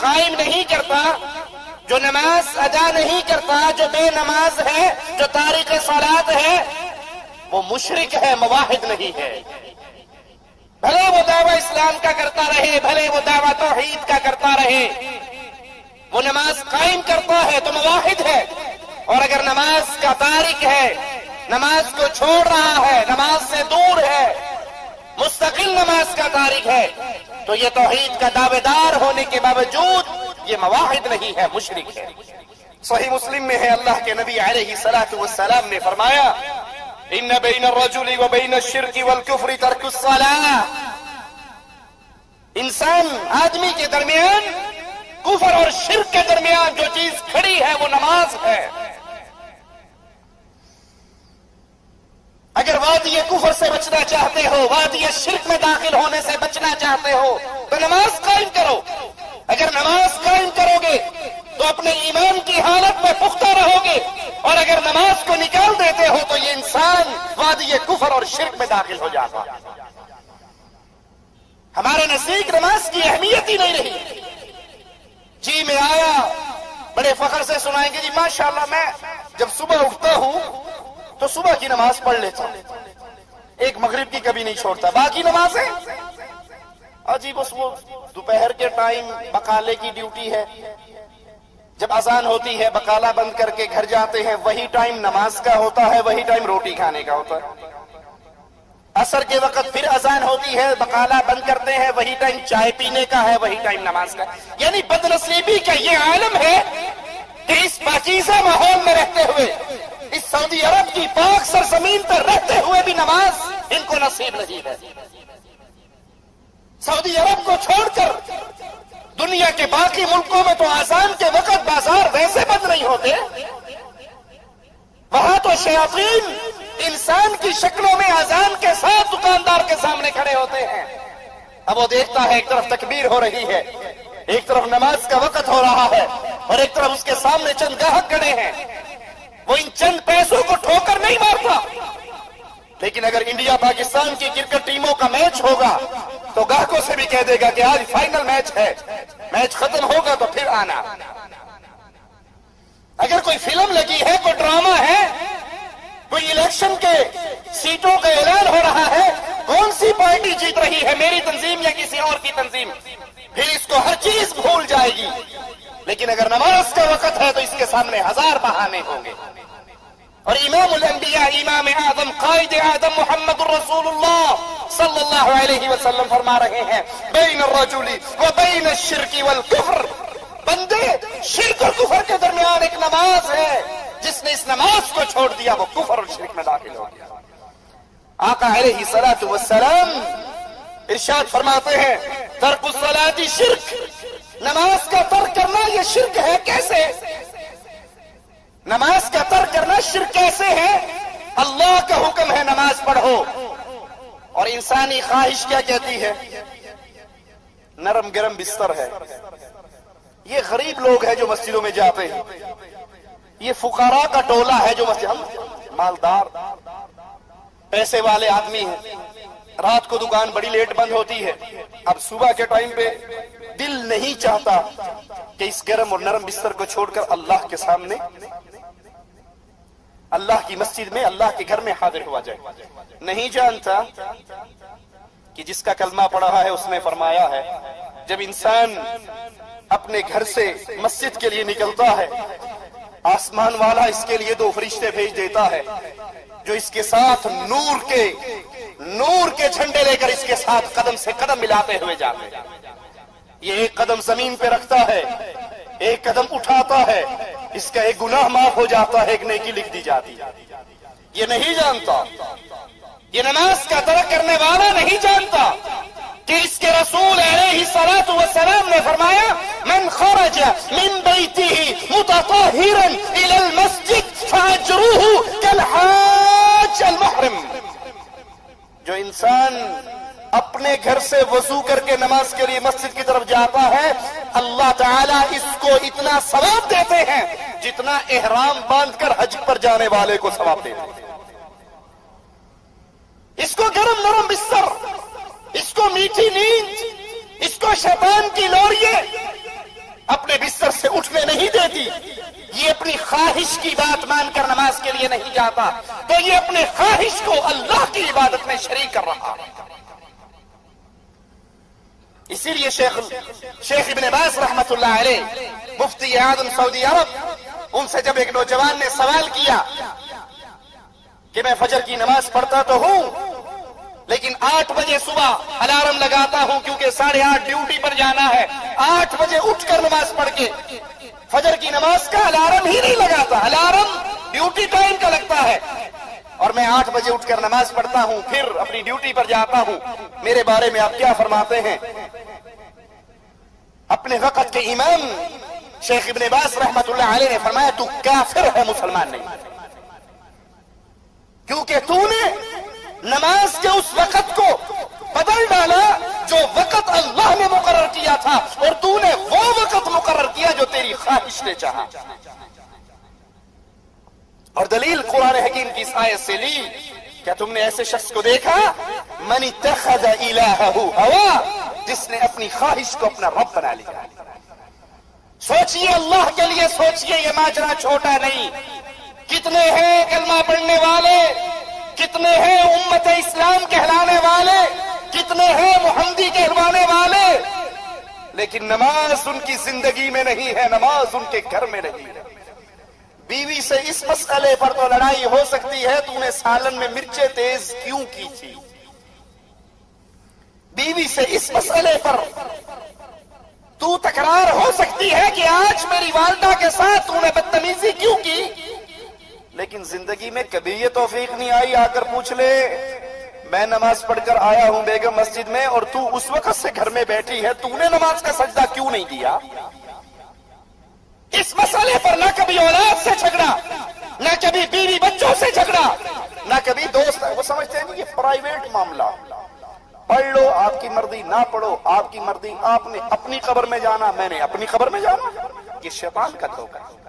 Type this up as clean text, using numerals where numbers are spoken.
قائم نہیں کرتا، جو نماز ادا نہیں کرتا، جو بے نماز ہے، جو تارک صلاۃ ہے، وہ مشرک ہے، موحد نہیں ہے۔ بھلے وہ دعویٰ اسلام کا کرتا رہے، بھلے وہ دعویٰ توحید کا کرتا رہے، وہ نماز قائم کرتا ہے تو موحد ہے، اور اگر نماز کا تارک ہے، نماز کو چھوڑ رہا ہے، نماز سے دور ہے، مستقل نماز کا تارک ہے، تو یہ توحید کا دعوے دار ہونے کے باوجود یہ موحد نہیں ہے، مشرک ہے۔ صحیح مسلم میں ہے، اللہ کے نبی علیہ الصلوۃ والسلام نے فرمایا ان بین الرجل وبین الشرک والکفر ترک الصلاۃ، انسان آدمی کے درمیان کفر اور شرک کے درمیان جو چیز کھڑی ہے وہ نماز ہے۔ اگر وادی کفر سے بچنا چاہتے ہو، وادی شرک میں داخل ہونے سے بچنا چاہتے ہو تو نماز قائم کرو۔ اگر نماز قائم کرو گے تو اپنے ایمان کی حالت میں پختہ رہو گے، اور اگر نماز کو نکال دیتے ہو تو یہ انسان وادی کفر اور شرک میں داخل ہو جاتا۔ ہمارے نزدیک نماز کی اہمیت ہی نہیں رہی۔ جی میں آیا، بڑے فخر سے سنائیں گے جی ماشاءاللہ میں جب صبح اٹھتا ہوں تو صبح کی نماز پڑھ لیتا ہوں، ایک مغرب کی کبھی نہیں چھوڑتا، باقی نمازیں جی بس وہ دوپہر کے ٹائم بقالے کی ڈیوٹی ہے، جب اذان ہوتی ہے بقالہ بند کر کے گھر جاتے ہیں، وہی ٹائم نماز کا ہوتا ہے، وہی ٹائم روٹی کھانے کا ہوتا ہے۔ عصر کے وقت پھر اذان ہوتی ہے، بقالہ بند کرتے ہیں، وہی ٹائم چائے پینے کا ہے، وہی ٹائم نماز کا۔ یعنی بدنصیبی کا یہ عالم ہے کہ اس پاکیزہ ماحول میں رہتے ہوئے، اس سعودی عرب کی پاک سرزمین پر رہتے ہوئے بھی نماز ان کو نصیب نہیں ہے۔ سعودی عرب کو چھوڑ کر دنیا کے باقی ملکوں میں تو اذان کے وقت بازار ویسے بند نہیں ہوتے، وہاں تو شیاطین انسان کی شکلوں میں اذان کے ساتھ دکاندار کے سامنے کھڑے ہوتے ہیں۔ اب وہ دیکھتا ہے ایک طرف تکبیر ہو رہی ہے، ایک طرف نماز کا وقت ہو رہا ہے، اور ایک طرف اس کے سامنے چند گاہک کھڑے ہیں، وہ ان چند پیسوں کو ٹھوکر نہیں مارتا۔ لیکن اگر انڈیا پاکستان کی کرکٹ ٹیموں کا میچ ہوگا تو گاہکوں سے بھی کہہ دے گا کہ آج فائنل میچ ہے، میچ ختم ہوگا تو پھر آنا۔ اگر کوئی فلم لگی ہے، کوئی ڈرامہ ہے، کوئی الیکشن کے سیٹوں کا اعلان ہو رہا ہے، کون سی پارٹی جیت رہی ہے، میری تنظیم یا کسی اور کی تنظیم، پھر اس کو ہر چیز بھول جائے گی۔ لیکن اگر نماز کا وقت ہے تو اس کے سامنے ہزار بہانے ہوں گے۔ اور امام الانبیاء، امام اعظم، قائد اعظم محمد الرسول اللہ صلی اللہ علیہ وسلم فرما رہے ہیں بین الرجل و بین الشرک والکفر، بندے شرک اور کفر کے درمیان ایک نماز ہے، جس نے اس نماز کو چھوڑ دیا وہ کفر اور شرک میں داخل ہو گیا۔ آقا علیہ الصلوۃ والسلام ارشاد فرماتے ہیں ترک الصلاۃ شرک، نماز کا ترک کرنا یہ شرک ہے۔ کیسے نماز کا ترک کرنا شرک کیسے ہے؟ اللہ کا حکم ہے نماز پڑھو، اور انسانی خواہش کیا کہتی ہے؟ نرم گرم بستر ہے۔ یہ غریب لوگ ہیں جو مسجدوں میں جاتے ہیں، یہ فقراء کا ٹولہ ہے جو مسجد، ہم مالدار پیسے والے آدمی ہیں، رات کو دکان بڑی لیٹ بند ہوتی ہے، اب صبح کے ٹائم پہ دل نہیں چاہتا کہ اس گرم اور نرم بستر کو چھوڑ کر اللہ کے سامنے، اللہ کی مسجد میں، اللہ کے گھر میں حاضر ہوا جائے۔ نہیں جانتا کہ جس کا کلمہ پڑھا ہے اس نے فرمایا ہے جب انسان اپنے گھر سے مسجد کے لیے نکلتا ہے، آسمان والا اس کے لیے 2 فرشتے بھیج دیتا ہے جو اس کے ساتھ نور کے جھنڈے لے کر اس کے ساتھ قدم سے قدم ملاتے ہوئے جاتے ہیں۔ یہ ایک قدم زمین پہ رکھتا ہے، ایک قدم اٹھاتا ہے، اس کا ایک گناہ معاف ہو جاتا ہے، ایک نیکی لکھ دی جاتی ہے۔ یہ نہیں جانتا، یہ نماز کا ترک کرنے والا نہیں جانتا کہ اس کے رسول علیہ الصلوۃ والسلام نے فرمایا من خرج من بیتہ متطہرا الی المسجد فاجرہ کالحاج المحرم، جو انسان اپنے گھر سے وضو کر کے نماز کے لیے مسجد کی طرف جاتا ہے، اللہ تعالیٰ اس کو اتنا ثواب دیتے ہیں جتنا احرام باندھ کر حج پر جانے والے کو ثواب دیتے ہیں۔ اس کو گرم نرم بستر، اس کو میٹھی نیند، اس کو شیطان کی لوریے، اپنے بستر سے اٹھنے نہیں دیتی، یہ اپنی خواہش کی بات مان کر نماز کے لیے نہیں جاتا، تو یہ اپنے خواہش کو اللہ کی عبادت میں شریک کر رہا۔ اسی لیے شیخ ابن باز رحمت اللہ علیہ، مفتی اعظم سعودی عرب، ان سے جب ایک نوجوان نے سوال کیا کہ میں فجر کی نماز پڑھتا تو ہوں لیکن 8 بجے صبح الارم لگاتا ہوں کیونکہ 8:30 ڈیوٹی پر جانا ہے، 8 بجے اٹھ کر نماز پڑھ کے فجر کی نماز کا الارم ہی نہیں لگاتا، الارم ڈیوٹی ٹائم کا لگتا ہے، اور میں 8 بجے اٹھ کر نماز پڑھتا ہوں پھر اپنی ڈیوٹی پر جاتا ہوں، میرے بارے میں آپ کیا فرماتے ہیں؟ اپنے وقت کے امام شیخ ابن باز رحمت اللہ علیہ نے فرمایا تو کافر ہے، مسلمان نہیں، کیونکہ تو نے نماز کے اس وقت کو بدل ڈالا جو وقت اللہ نے مقرر کیا تھا، اور تو نے وہ وقت مقرر کیا جو تیری خواہش نے چاہا۔ اور دلیل قرآن حکیم کی اس آیت سے لی، کیا تم نے ایسے شخص کو دیکھا من اتخذ الہہ ہوا، جس نے اپنی خواہش کو اپنا رب بنا لیا؟ سوچئے اللہ کے لیے، سوچئے، یہ ماجرا چھوٹا نہیں۔ کتنے ہیں کلمہ پڑھنے والے، کتنے ہیں امت اسلام کہلانے والے، کتنے ہیں محمدی کہلوانے والے، لیکن نماز ان کی زندگی میں نہیں ہے، نماز ان کے گھر میں نہیں ہے۔ بیوی سے اس مسئلے پر تو لڑائی ہو سکتی ہے تو نے سالن میں مرچیں تیز کیوں کی تھی، بیوی سے اس مسئلے پر تو تکرار ہو سکتی ہے کہ آج میری والدہ کے ساتھ تو نے بدتمیزی کیوں کی، لیکن زندگی میں کبھی یہ توفیق نہیں آئی آ کر پوچھ لے میں نماز پڑھ کر آیا ہوں بیگم مسجد میں اور تو اس وقت سے گھر میں بیٹھی ہے، تو نے نماز کا سجدہ کیوں نہیں دیا؟ اس مسئلے پر نہ کبھی اولاد سے جھگڑا، نہ کبھی بیوی بچوں سے جھگڑا، نہ کبھی دوست، وہ سمجھتے ہیں یہ پرائیویٹ معاملہ، پڑھ لو آپ کی مرضی، نہ پڑھو آپ کی مرضی، آپ نے اپنی قبر میں جانا، میں نے اپنی قبر میں جانا، یہ شیطان کا دھوکہ ہے۔